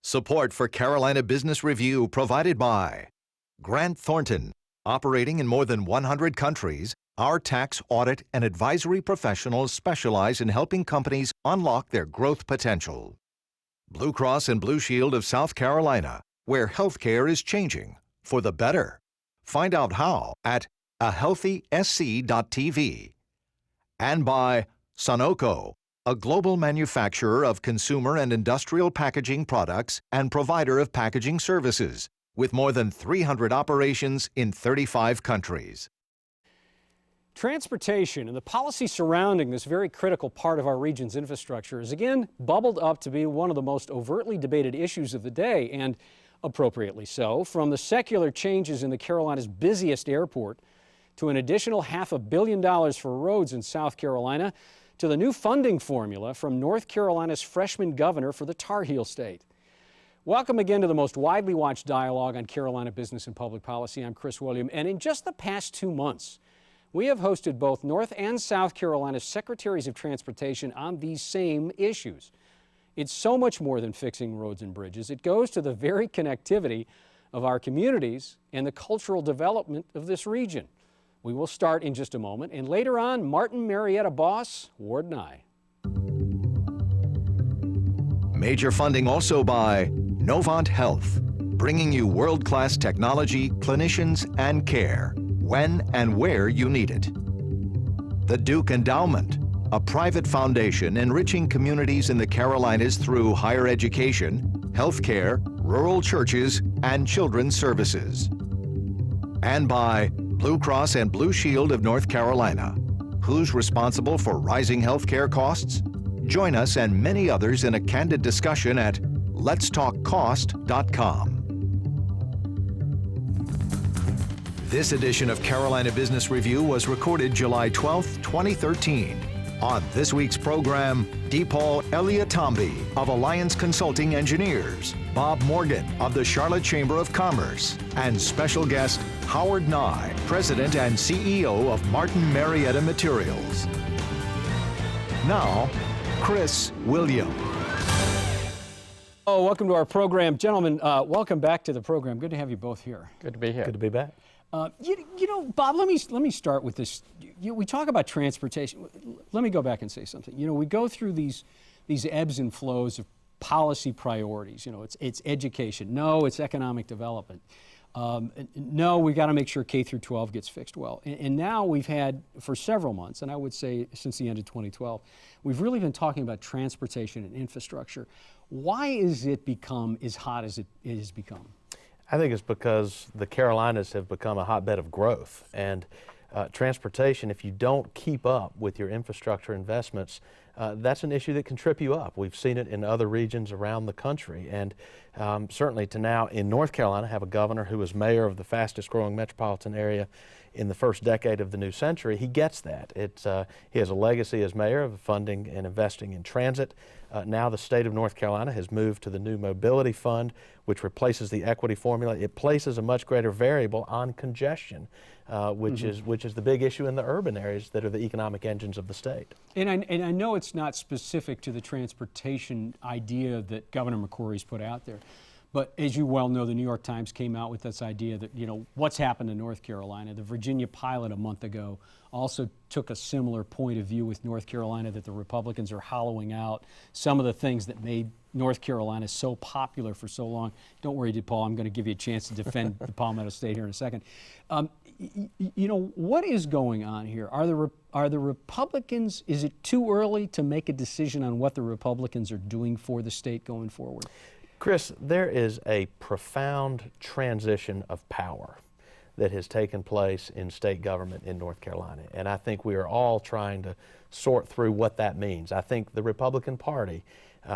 Support for Carolina Business Review provided by Grant Thornton. Operating in more than 100 countries, our tax, audit, and advisory professionals specialize in helping companies unlock their growth potential. Blue Cross and Blue Shield of South Carolina, where healthcare is changing for the better. Find out how at ahealthysc.tv. And by Sunoco, a global manufacturer of consumer and industrial packaging products and provider of packaging services, with more than 300 operations in 35 countries. Transportation and the policy surrounding this very critical part of our region's infrastructure has again bubbled up to be one of the most overtly debated issues of the day, and appropriately so. From the secular changes in the Carolinas' busiest airport to an additional $500 million for roads in South Carolina to the new funding formula from North Carolina's freshman governor for the Tar Heel State. Welcome again to the most widely watched dialogue on Carolina business and public policy. I'm Chris William, and in just the past 2 months, we have hosted both North and South Carolina's Secretaries of Transportation on these same issues. It's so much more than fixing roads and bridges. It goes to the very connectivity of our communities and the cultural development of this region. We will start in just a moment, and later on, Martin Marietta boss Ward Nye. Major funding also by Novant Health, bringing you world-class technology, clinicians, and care when and where you need it. The Duke Endowment, a private foundation enriching communities in the Carolinas through higher education, healthcare, rural churches, and children's services. And by Blue Cross and Blue Shield of North Carolina. Who's responsible for rising healthcare costs? Join us and many others in a candid discussion at letstalkcost.com. This edition of Carolina Business Review was recorded July 12, 2013. On this week's program, Deepal Eliatamby of Alliance Consulting Engineers, Bob Morgan of the Charlotte Chamber of Commerce, and special guest Howard Nye, President and CEO of Martin Marietta Materials. Now, Chris William. Oh, welcome to our program. Gentlemen, welcome back to the program. Good to have you both here. Good to be here. Good to be back. You know, Bob, let me start with this. We talk about transportation. Let me go back and say something. You know, we go through these ebbs and flows of policy priorities. You know, it's education. No, it's economic development. No, we got to make sure K through 12 gets fixed well. And now we've had, for several months, and I would say since the end of 2012, we've really been talking about transportation and infrastructure. Why is it become as hot as it has become? I think it's because the Carolinas have become a hotbed of growth, and transportation, if you don't keep up with your infrastructure investments, that's an issue that can trip you up. We've seen it in other regions around the country, and certainly to now in North Carolina have a governor who is mayor of the fastest growing metropolitan area in the first decade of the new century. He gets that. He has a legacy as mayor of funding and investing in transit. Now the state of North Carolina has moved to the new mobility fund, which replaces the equity formula. It places a much greater variable on congestion, which is the big issue in the urban areas that are the economic engines of the state. And I know it's not specific to the transportation idea that Governor McCrory's put out there, but as you well know, the New York Times came out with this idea that, you know, what's happened in North Carolina. The Virginia pilot a month ago also took a similar point of view with North Carolina, that the Republicans are hollowing out some of the things that made North Carolina so popular for so long. Don't worry, Deepal, I'm going to give you a chance to defend the Palmetto State here in a second. You know, what is going on here? Are the Republicans, is it too early to make a decision on what the Republicans are doing for the state going forward? Chris, there is a profound transition of power that has taken place in state government in North Carolina, and I think we are all trying to sort through what that means. I think the Republican Party,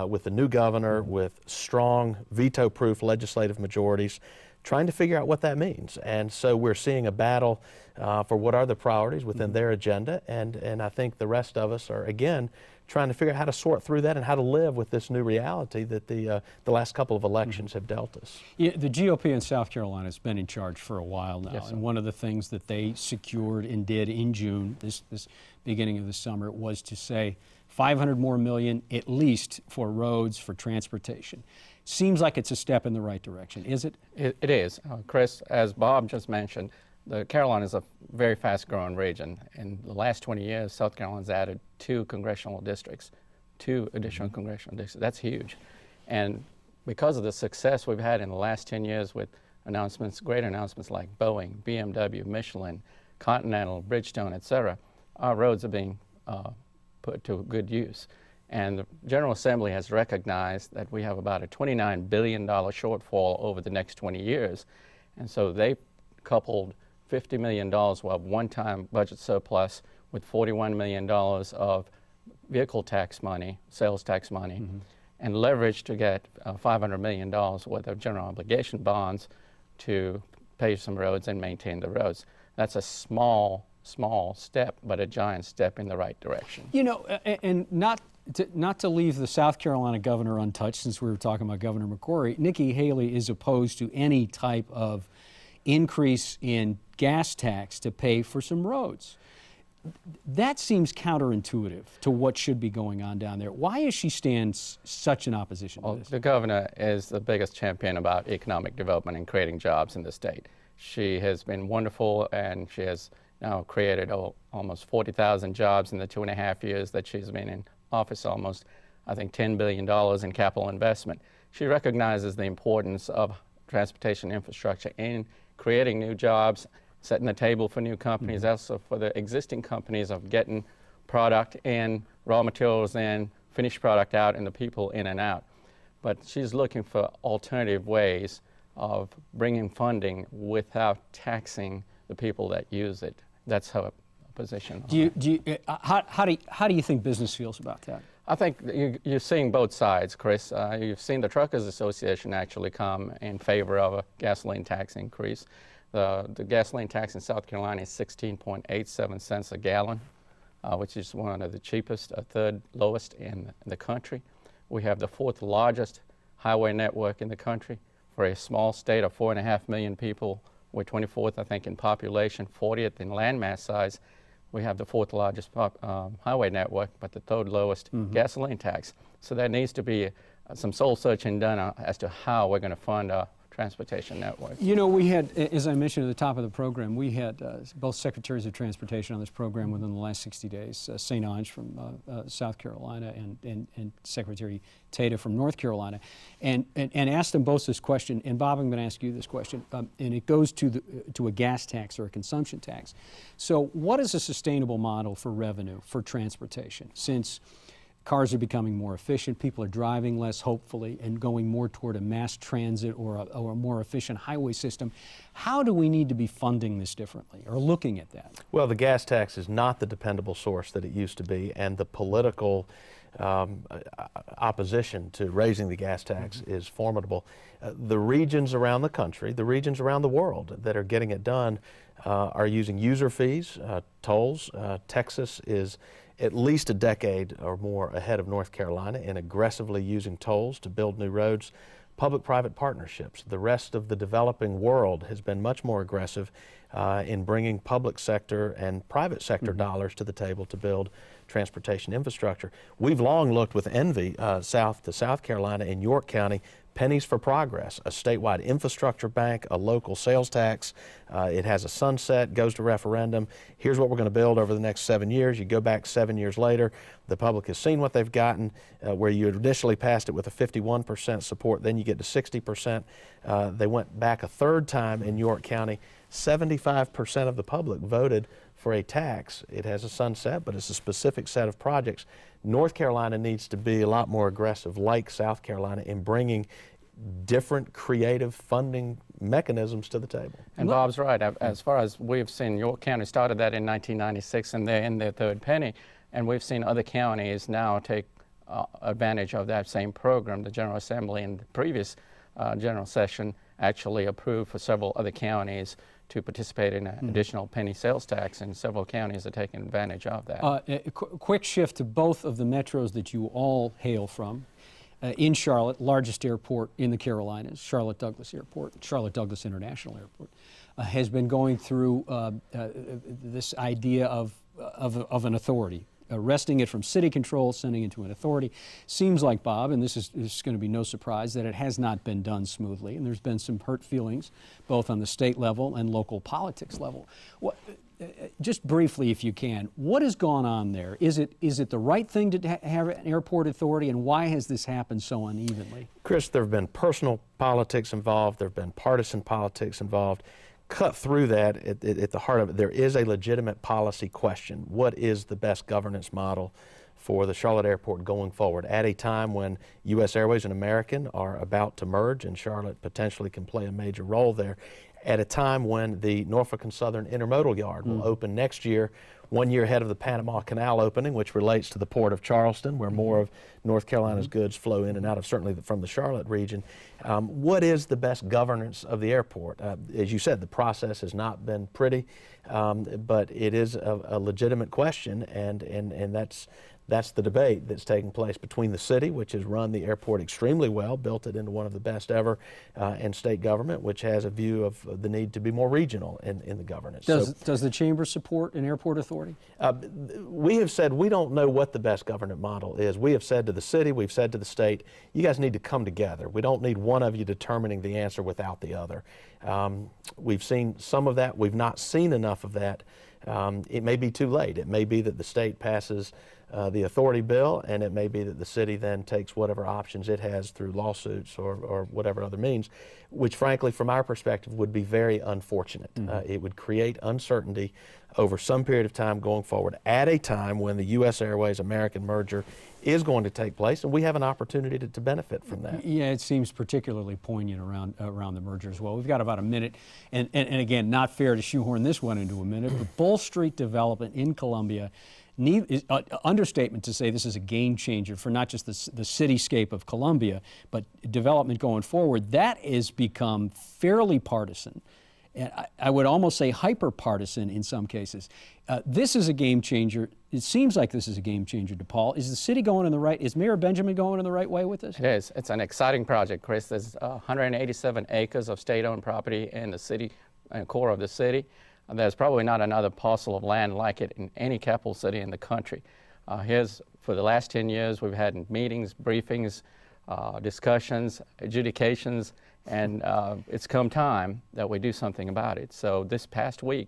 with the new governor, with strong veto-proof legislative majorities, trying to figure out what that means. And so we're seeing a battle for what are the priorities within their agenda, and I think the rest of us are, again, trying to figure out how to sort through that and how to live with this new reality that the last couple of elections have dealt us. Yeah, the GOP in South Carolina has been in charge for a while now, Yes, and one of the things that they secured and did in June, this beginning of the summer, was to say $500 more million at least for roads, for transportation. seems like it's a step in the right direction. Is it? It is. Chris, as Bob just mentioned, the Carolinas is a very fast-growing region. In the last 20 years, South Carolina's added 2 congressional districts, 2 additional congressional districts. That's huge. And because of the success we've had in the last 10 years with announcements, great announcements like Boeing, BMW, Michelin, Continental, Bridgestone, et cetera, our roads are being put to good use. And the General Assembly has recognized that we have about a $29 billion shortfall over the next 20 years. And so they coupled $50 million of one-time budget surplus with $41 million of vehicle tax money, sales tax money, and leverage to get $500 million worth of general obligation bonds to pave some roads and maintain the roads. That's a small step, but a giant step in the right direction. You know, and not to leave the South Carolina governor untouched, since we were talking about Governor McCrory, Nikki Haley is opposed to any type of increase in gas tax to pay for some roads. That seems counterintuitive to what should be going on down there. Why is she stands such an opposition to this? The governor is the biggest champion about economic development and creating jobs in the state. She has been wonderful, and she has now created almost 40,000 jobs in the 2.5 years that she's been in office, almost, I think, $10 billion in capital investment. She recognizes the importance of transportation infrastructure in creating new jobs, setting the table for new companies, also for the existing companies of getting product in, raw materials in, finished product out, and the people in and out. But she's looking for alternative ways of bringing funding without taxing the people that use it. That's her position. How do you think business feels about that? I think you're seeing both sides, Chris. You've seen the Truckers Association actually come in favor of a gasoline tax increase. The gasoline tax in South Carolina is 16.87 cents a gallon, which is one of the cheapest, a third lowest in the country. We have the 4th largest highway network in the country. For a small state of 4.5 million people, we're 24th, I think, in population, 40th in landmass size. We have the 4th largest highway network, but the 3rd lowest gasoline tax. So there needs to be some soul searching done as to how we're going to fund our transportation network. You know, we had, as I mentioned at the top of the program, we had both Secretaries of Transportation on this program within the last 60 days, St. Ange from South Carolina and Secretary Tata from North Carolina, and asked them both this question, and Bob, I'm going to ask you this question, and it goes to a gas tax or a consumption tax. So what is a sustainable model for revenue for transportation, since cars are becoming more efficient, people are driving less, hopefully, and going more toward a mass transit or a more efficient highway system? How do we need to be funding this differently or looking at that? Well, the gas tax is not the dependable source that it used to be, and the political opposition to raising the gas tax is formidable. The regions around the country, the regions around the world that are getting it done are using user fees, tolls. Texas is at least a decade or more ahead of North Carolina in aggressively using tolls to build new roads. Public-private partnerships. The rest of the developing world has been much more aggressive in bringing public sector and private sector dollars to the table to build transportation infrastructure. We've long looked with envy south to South Carolina in York County, Pennies for Progress, a statewide infrastructure bank, a local sales tax. It has a sunset, goes to referendum. Here's what we're going to build over the next 7 years. You go back 7 years later, the public has seen what they've gotten, where you initially passed it with a 51% support, then you get to 60%. They went back a third time in York County. 75% of the public voted for a tax. It has a sunset, but it's a specific set of projects. North Carolina needs to be a lot more aggressive, like South Carolina, in bringing different creative funding mechanisms to the table. And Bob's right. As far as we've seen, York County started that in 1996, and they're in their 3rd penny. And we've seen other counties now take advantage of that same program. The General Assembly in the previous general session actually approved for several other counties to participate in an additional penny sales tax, and several counties are taking advantage of that. A quick shift to both of the metros that you all hail from. In Charlotte, largest airport in the Carolinas, Charlotte Douglas Airport, Charlotte Douglas International Airport, has been going through this idea of an authority wresting it from city control, sending it to an authority. Seems like, Bob, and this is going to be no surprise, that it has not been done smoothly, and there's been some hurt feelings both on the state level and local politics level. Just briefly, if you can, what has gone on there? Is it the right thing to have an airport authority, and why has this happened so unevenly? Chris, there have been personal politics involved. There have been partisan politics involved. Cut through that, at the heart of it, there is a legitimate policy question. What is the best governance model for the Charlotte Airport going forward at a time when U.S. Airways and American are about to merge, and Charlotte potentially can play a major role there, at a time when the Norfolk and Southern Intermodal Yard will open next year, 1 year ahead of the Panama Canal opening, which relates to the Port of Charleston, where more of North Carolina's goods flow in and out of, certainly from the Charlotte region. What is the best governance of the airport? As you said, the process has not been pretty, but it is a legitimate question, and that's the debate that's taking place between the city, which has run the airport extremely well, built it into one of the best ever, and state government, which has a view of the need to be more regional in the governance. Does the Chamber support an airport authority? We have said we don't know what the best government model is. We have said to the city, we've said to the state, you guys need to come together. We don't need one of you determining the answer without the other. We've seen some of that. We've not seen enough of that. It may be too late. It may be that the state passes the authority bill, and it may be that the city then takes whatever options it has through lawsuits or whatever other means, which frankly from our perspective would be very unfortunate. It would create uncertainty over some period of time going forward at a time when the U.S. Airways American merger is going to take place, and we have an opportunity to benefit from that. Yeah, it seems particularly poignant around the merger as well. We've got about a minute, and again, not fair to shoehorn this one into a minute, but Bull Street development in Columbia is understatement to say this is a game changer for not just the cityscape of Columbia, but development going forward. That has become fairly partisan, and I would almost say hyper-partisan in some cases. This is a game changer. It seems like this is a game changer, Deepal. Is the city going in the right, is Mayor Benjamin going in the right way with this? It is. It's an exciting project, Chris. There's 187 acres of state-owned property in the city, core of the city. There's probably not another parcel of land like it in any capital city in the country. For the last 10 years, we've had meetings, briefings, discussions, adjudications, and it's come time that we do something about it. So this past week,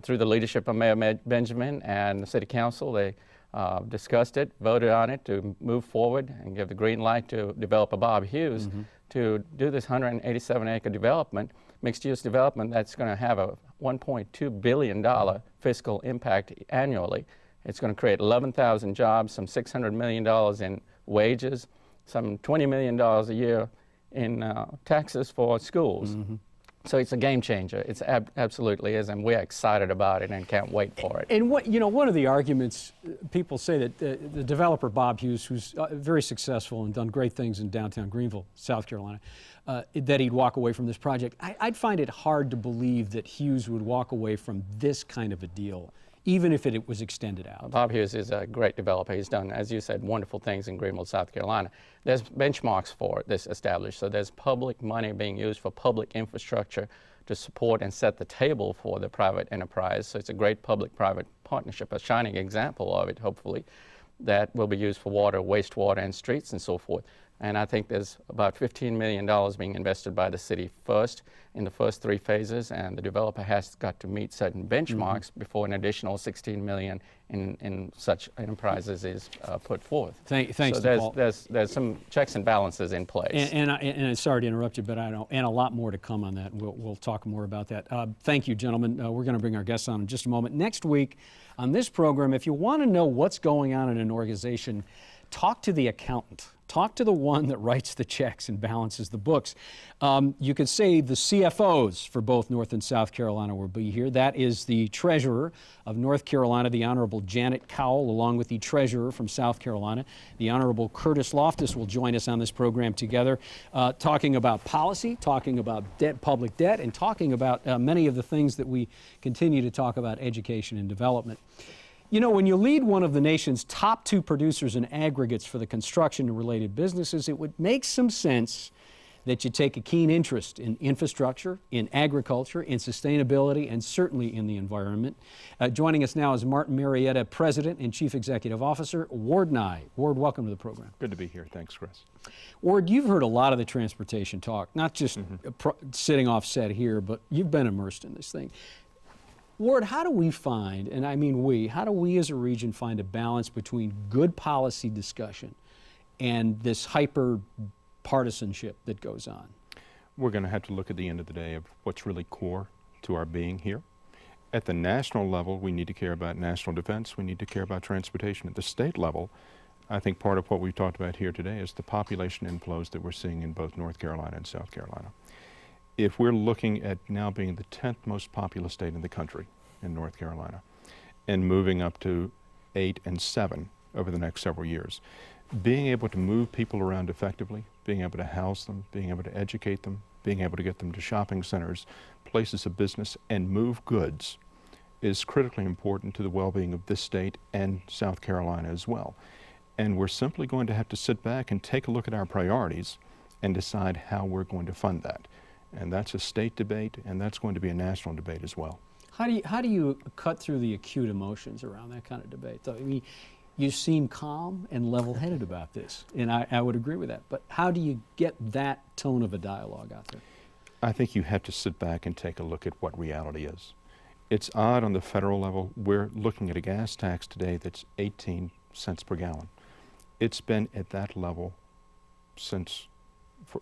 through the leadership of Mayor Benjamin and the City Council, they discussed it, voted on it to move forward and give the green light to developer Bob Hughes to do this 187-acre development, mixed-use development that's going to have a $1.2 billion fiscal impact annually. It's going to create 11,000 jobs, some $600 million in wages, some $20 million a year in taxes for schools. So it's a game changer. It absolutely is, and we're excited about it and can't wait for it. And one of the arguments, people say that the developer Bob Hughes, who's very successful and done great things in downtown Greenville, South Carolina, that he'd walk away from this project. I'd find it hard to believe that Hughes would walk away from this kind of a deal, even if it was extended out. Bob Hughes is a great developer. He's done, as you said, wonderful things in Greenville, South Carolina. There's benchmarks for this established. So there's public money being used for public infrastructure to support and set the table for the private enterprise. So it's a great public-private partnership, a shining example of it, hopefully, that will be used for water, wastewater, and streets and so forth. And I think there's about $15 million being invested by the city first in the first 3 phases, and the developer has got to meet certain benchmarks before an additional $16 million in such enterprises is put forth. Thanks, so there's some checks and balances in place. And sorry to interrupt you, but I know, and a lot more to come on that. We'll talk more about that. Thank you, gentlemen. We're going to bring our guests on in just a moment. Next week on this program, if you want to know what's going on in an organization, talk to the accountant. Talk to the one that writes the checks and balances the books. You could say the CFOs for both North and South Carolina will be here. That is the Treasurer of North Carolina, the Honorable Janet Cowell, along with the Treasurer from South Carolina, the Honorable Curtis Loftus, will join us on this program together, talking about policy, talking about public debt, and talking about many of the things that we continue to talk about, education and development. You know, when you lead one of the nation's top 2 producers in aggregates for the construction and related businesses, it would make some sense that you take a keen interest in infrastructure, in agriculture, in sustainability, and certainly in the environment. Joining us now is Martin Marietta President and Chief Executive Officer, Ward Nye. Ward, welcome to the program. Good to be here. Thanks, Chris. Ward, you've heard a lot of the transportation talk, not just sitting off set here, but you've been immersed in this thing. Ward, how do we find, and I mean we, how do we as a region find a balance between good policy discussion and this hyper partisanship that goes on? We're going to have to look at the end of the day of what's really core to our being here. At the national level, we need to care about national defense. We need to care about transportation. At the state level, I think part of what we've talked about here today is the population inflows that we're seeing in both North Carolina and South Carolina. If we're looking at now being the 10th most populous state in the country in North Carolina and moving up to 8 and 7 over the next several years, being able to move people around effectively, being able to house them, being able to educate them, being able to get them to shopping centers, places of business, and move goods is critically important to the well-being of this state and South Carolina as well. And we're simply going to have to sit back and take a look at our priorities and decide how we're going to fund that. And that's a state debate, and that's going to be a national debate as well. How do you cut through the acute emotions around that kind of debate? I mean, you seem calm and level-headed about this, and I would agree with that. But how do you get that tone of a dialogue out there? I think you have to sit back and take a look at what reality is. It's odd on the federal level. We're looking at a gas tax today that's 18 cents per gallon. It's been at that level since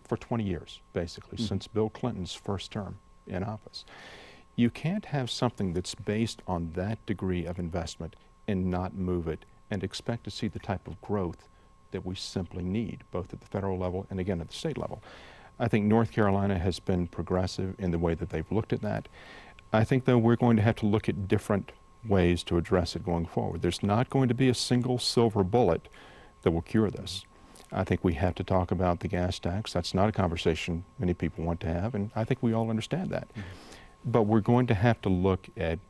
for 20 years, basically, since Bill Clinton's first term in office. You can't have something that's based on that degree of investment and not move it and expect to see the type of growth that we simply need, both at the federal level and again at the state level. I think North Carolina has been progressive in the way that they've looked at that. I think, though, we're going to have to look at different ways to address it going forward. There's not going to be a single silver bullet that will cure this. I think we have to talk about the gas tax. That's not a conversation many people want to have, and I think we all understand that. But we're going to have to look at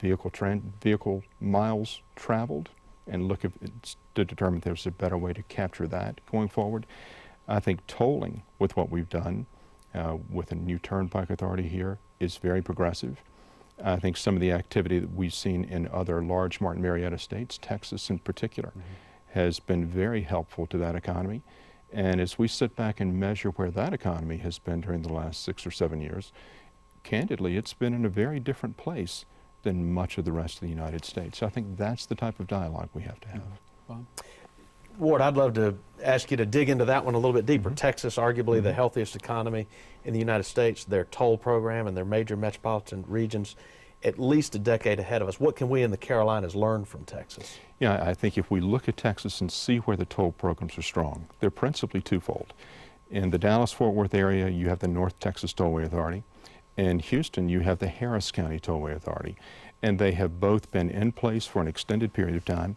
vehicle miles traveled and look to determine if there's a better way to capture that going forward. I think tolling with what we've done with a new turnpike authority here is very progressive. I think some of the activity that we've seen in other large Martin Marietta states, Texas in particular, has been very helpful to that economy. And as we sit back and measure where that economy has been during the last 6 or 7 years, candidly, it's been in a very different place than much of the rest of the United States. So I think that's the type of dialogue we have to have. Bob? Ward, I'd love to ask you to dig into that one a little bit deeper. Texas, arguably the healthiest economy in the United States, their toll program and their major metropolitan regions, at least a decade ahead of us. What can we in the Carolinas learn from Texas? Yeah, I think if we look at Texas and see where the toll programs are strong, they're principally twofold. In the Dallas-Fort Worth area, you have the North Texas Tollway Authority. In Houston, you have the Harris County Tollway Authority. And they have both been in place for an extended period of time,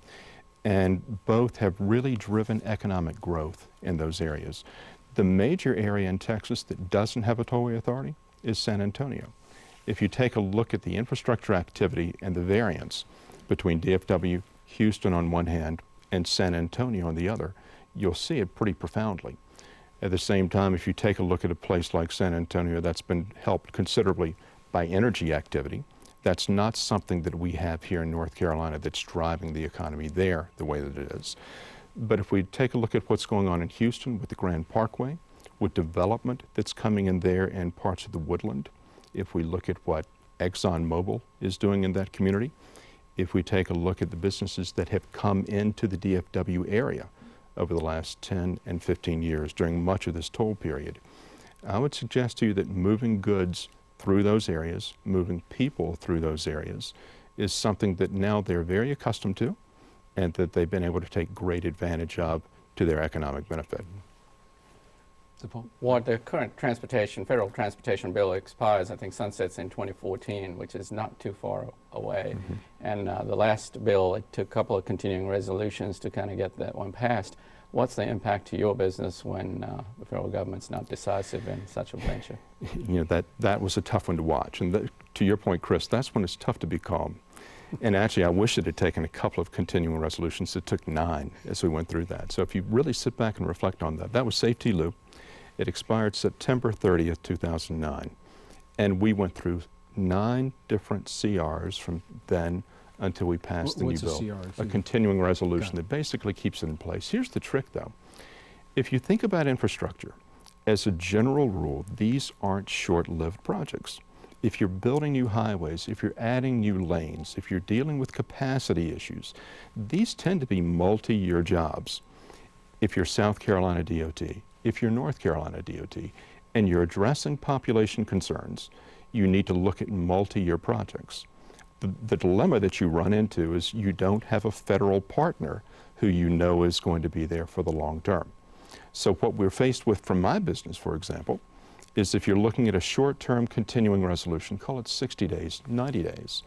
and both have really driven economic growth in those areas. The major area in Texas that doesn't have a tollway authority is San Antonio. If you take a look at the infrastructure activity and the variance between DFW, Houston on one hand, and San Antonio on the other, you'll see it pretty profoundly. At the same time, if you take a look at a place like San Antonio, that's been helped considerably by energy activity. That's not something that we have here in North Carolina that's driving the economy there the way that it is. But if we take a look at what's going on in Houston with the Grand Parkway, with development that's coming in there in parts of the Woodland, if we look at what ExxonMobil is doing in that community, if we take a look at the businesses that have come into the DFW area over the last 10 and 15 years during much of this toll period, I would suggest to you that moving goods through those areas, moving people through those areas, is something that now they're very accustomed to and that they've been able to take great advantage of to their economic benefit. What the current federal transportation bill expires, I think sunsets in 2014, which is not too far away. And the last bill, it took a couple of continuing resolutions to kind of get that one passed. What's the impact to your business when the federal government's not decisive in such a venture? You know, that was a tough one to watch. And to your point, Chris, that's when it's tough to be calm. And actually, I wish it had taken a couple of continuing resolutions. It took 9 as we went through that. So if you really sit back and reflect on that, that was safety loop. It expired September 30th, 2009. And we went through 9 different CRs from then until we passed the new What's a bill. CR? A continuing resolution that basically keeps it in place. Here's the trick, though. If you think about infrastructure, as a general rule, these aren't short-lived projects. If you're building new highways, if you're adding new lanes, if you're dealing with capacity issues, these tend to be multi-year jobs. If you're South Carolina DOT, if you're North Carolina DOT, and you're addressing population concerns, you need to look at multi-year projects. The dilemma that you run into is you don't have a federal partner who you know is going to be there for the long term. So what we're faced with from my business, for example, is if you're looking at a short-term continuing resolution, call it 60 days, 90 days.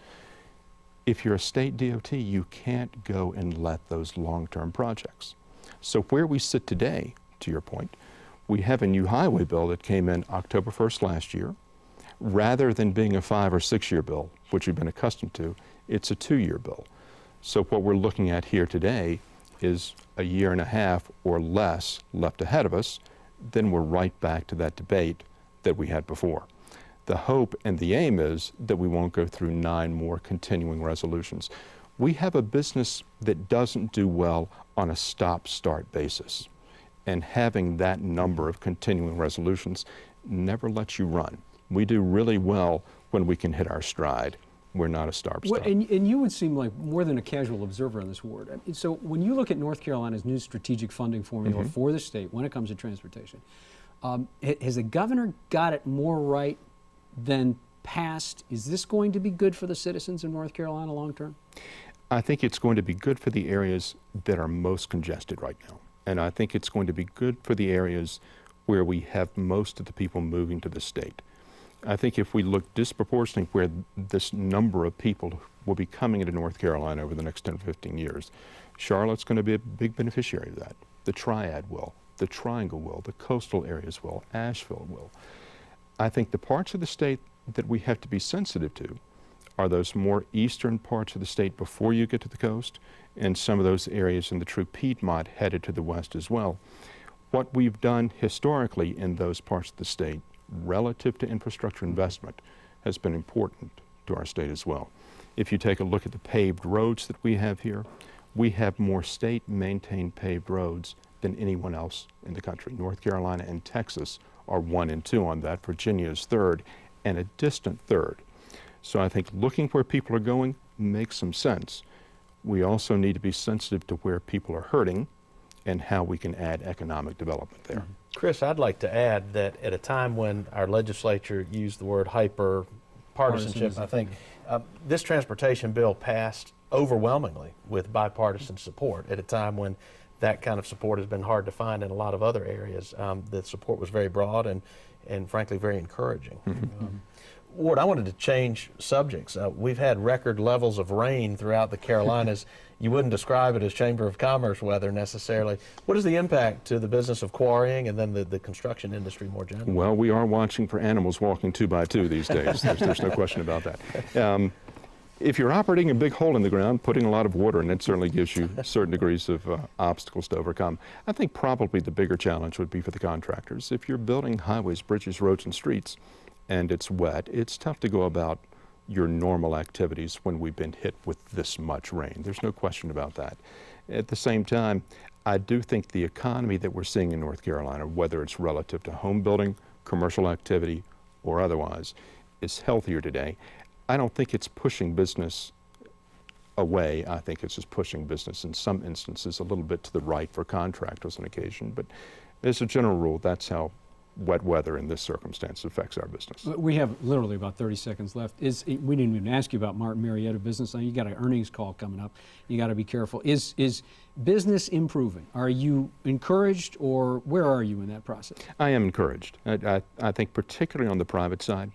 If you're a state DOT, you can't go and let those long-term projects. So where we sit today, to your point, we have a new highway bill that came in October 1st last year. Rather than being a 5 or 6 year bill, which you've been accustomed to, it's a 2-year bill. So what we're looking at here today is a year and a half or less left ahead of us. Then we're right back to that debate that we had before. The hope and the aim is that we won't go through 9 more continuing resolutions. We have a business that doesn't do well on a stop-start basis. And having that number of continuing resolutions never lets you run. We do really well when we can hit our stride. We're not a start-start. Well, and you would seem like more than a casual observer on this ward. I mean, so when you look at North Carolina's new strategic funding formula for the state when it comes to transportation, has the governor got it more right than past? Is this going to be good for the citizens of North Carolina long term? I think it's going to be good for the areas that are most congested right now. And I think it's going to be good for the areas where we have most of the people moving to the state. I think if we look disproportionately where this number of people will be coming into North Carolina over the next 10 or 15 years, Charlotte's going to be a big beneficiary of that. The Triad will, the Triangle will, the coastal areas will, Asheville will. I think the parts of the state that we have to be sensitive to are those more eastern parts of the state before you get to the coast, and some of those areas in the true Piedmont headed to the west as well. What we've done historically in those parts of the state relative to infrastructure investment has been important to our state as well. If you take a look at the paved roads that we have here, we have more state-maintained paved roads than anyone else in the country. North Carolina and Texas are 1 and 2 on that. Virginia is 3rd, and a distant 3rd. So I think looking where people are going makes some sense. We also need to be sensitive to where people are hurting and how we can add economic development there. Chris, I'd like to add that at a time when our legislature used the word hyper-partisanship, I think this transportation bill passed overwhelmingly with bipartisan support at a time when that kind of support has been hard to find in a lot of other areas. The support was very broad and frankly very encouraging. Ward, I wanted to change subjects. We've had record levels of rain throughout the Carolinas. You wouldn't describe it as Chamber of Commerce weather necessarily. What is the impact to the business of quarrying and then the construction industry more generally? Well, we are watching for animals walking 2 by 2 these days. There's no question about that. If you're operating a big hole in the ground, putting a lot of water in it certainly gives you certain degrees of obstacles to overcome. I think probably the bigger challenge would be for the contractors. If you're building highways, bridges, roads, and streets, and it's wet, it's tough to go about your normal activities when we've been hit with this much rain. There's no question about that. At the same time, I do think the economy that we're seeing in North Carolina, whether it's relative to home building, commercial activity, or otherwise, is healthier today. I don't think it's pushing business away. I think it's just pushing business in some instances a little bit to the right for contractors on occasion. But as a general rule, that's how wet weather in this circumstance affects our business. We have literally about 30 seconds left. We didn't even ask you about Martin Marietta business. Now you got an earnings call coming up. You got to be careful. Is business improving? Are you encouraged, or where are you in that process? I am encouraged. I think particularly on the private side.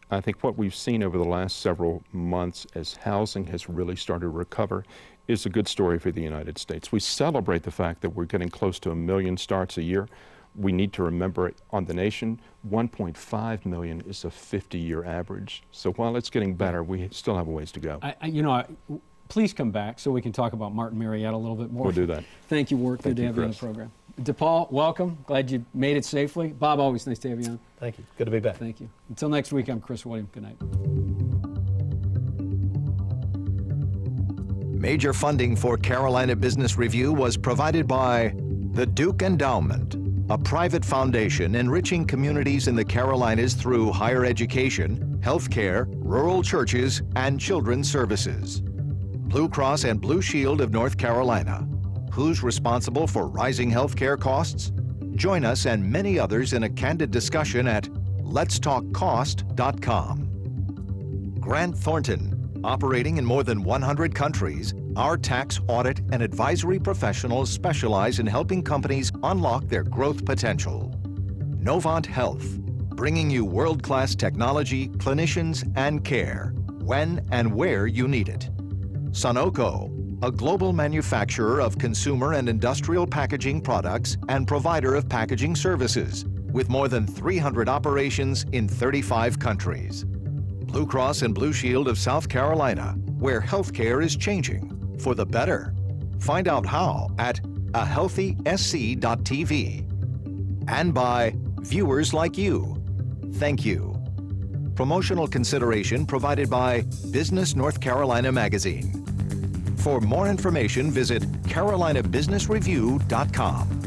I think what we've seen over the last several months as housing has really started to recover is a good story for the United States. We celebrate the fact that we're getting close to 1 million starts a year. We need to remember on the nation, 1.5 million is a 50-year average. So while it's getting better, we still have a ways to go. Please come back so we can talk about Martin Marietta a little bit more. We'll do that. Thank you, Ward. Good to have you on the Chris. program. Deepal, welcome. Glad you made it safely. Bob, always nice to have you on. Thank you. Good to be back. Thank you. Until next week, I'm Chris William. Good night. Major funding for Carolina Business Review was provided by the Duke Endowment, a private foundation enriching communities in the Carolinas through higher education, healthcare, rural churches, and children's services. Blue Cross and Blue Shield of North Carolina. Who's responsible for rising healthcare costs? Join us and many others in a candid discussion at letstalkcost.com. Grant Thornton. Operating in more than 100 countries, our tax, audit, and advisory professionals specialize in helping companies unlock their growth potential. Novant Health, bringing you world-class technology, clinicians, and care, when and where you need it. Sunoco, a global manufacturer of consumer and industrial packaging products and provider of packaging services, with more than 300 operations in 35 countries. Blue Cross and Blue Shield of South Carolina, where healthcare is changing for the better. Find out how at ahealthysc.tv. And by viewers like you. Thank you. Promotional consideration provided by Business North Carolina Magazine. For more information, visit carolinabusinessreview.com.